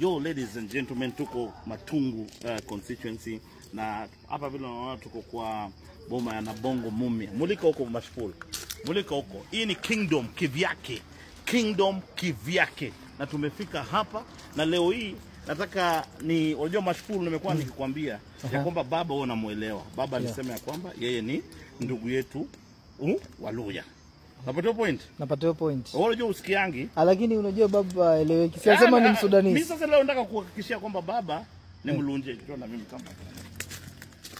Yo, ladies and gentlemen, tuko Matungu constituency na hapa vile unaona tuko kwa boma ya Nabongo Mumia. Mulika huko Mashpul. Mulika huko. Hii ni kingdom kivyake. Kingdom kivyake. Na tumefika hapa na leo hii nataka ni unajua Mashpul nimekuwa nikikwambia ya kwamba baba wewe unamuelewa. Baba alisema ya kwamba yeye ni ndugu yetu Waluya. Napata point? Napata point. Unajua usikiangi? Lakini unajua baba eleweki. Siasema ni Msudanese. Mimi sasa leo nataka kuhakikishia kwamba baba ni Mlunje. Tuona mimi kama.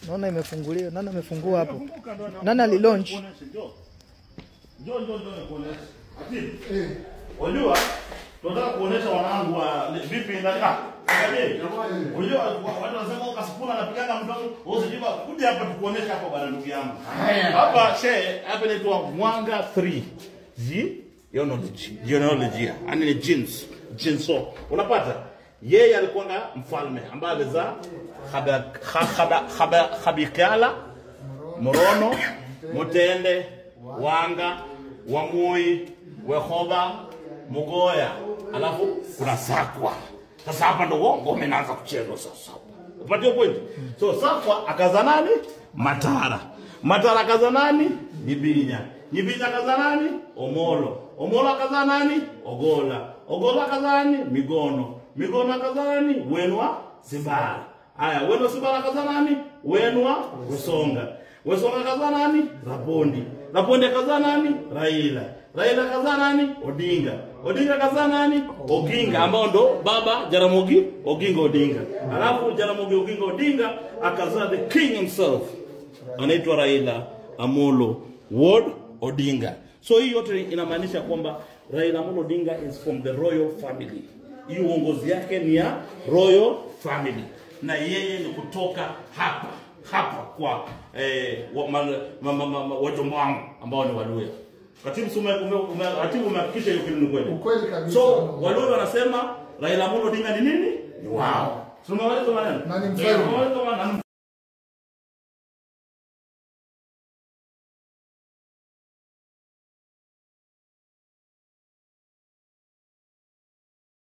Naona imefunguliwa. Nani amefungua hapo? Nani alilaunch? Njoo kuonesha. Ati. Unajua tunataka kuonesha wanangu wa vipi ndaka. Unajua watu wanasema ukasipuna anapigaga mtoto, usijiba kuja hapa tukuonesha hapa bwana ndugu yangu. Hapa hapa inaitwa Mwanga 3. Genealogy. Ani ni jinso. Unapata? Yeye alikuwa mfalme ambaye alizaa Habikala, Morono, Mutende, Wanga, Wamui, Wehoba, Mugoya, alafu kuna Sakwa. Sasa hapa ndo ngome inaanza kuchezwa sasa. Upate point? So Sakwa akaza nani? Matara. Matara akaza nani? Nyibinya. Nyibinya akaza nani? Omolo. Omolo akaza nani? Ogola. Ogola akaza nani? Migono. Migono akaza nani? Wenwa Sibara. Aya, Wenwa Sibara akaza nani? Wenwa Usonga. Usonga akaza nani? Rapondi. Rapondi akaza nani? Raila. Raila akaza nani? Odinga. Odinga akaza nani? Oginga, ambao ndo baba Jaramogi Oginga Odinga. Alafu Jaramogi Oginga Odinga akaza the king himself. Anaitwa Raila Amolo Ward Odinga. So hii yote inamaanisha kwamba Raila Amolo Odinga is from the royal family. Hii uongozi yake ni ya royal family. Na yeye ni kutoka hapa kwa wajomba wangu ambao ni Waluya. Katibu katibu umehakikisha hiyo kitu ni kweli. Ukweli kabisa. So Waluya wanasema Raila Amolo Odinga ni nini? Ni wao. Tunaweza maneno. Nani mfalme?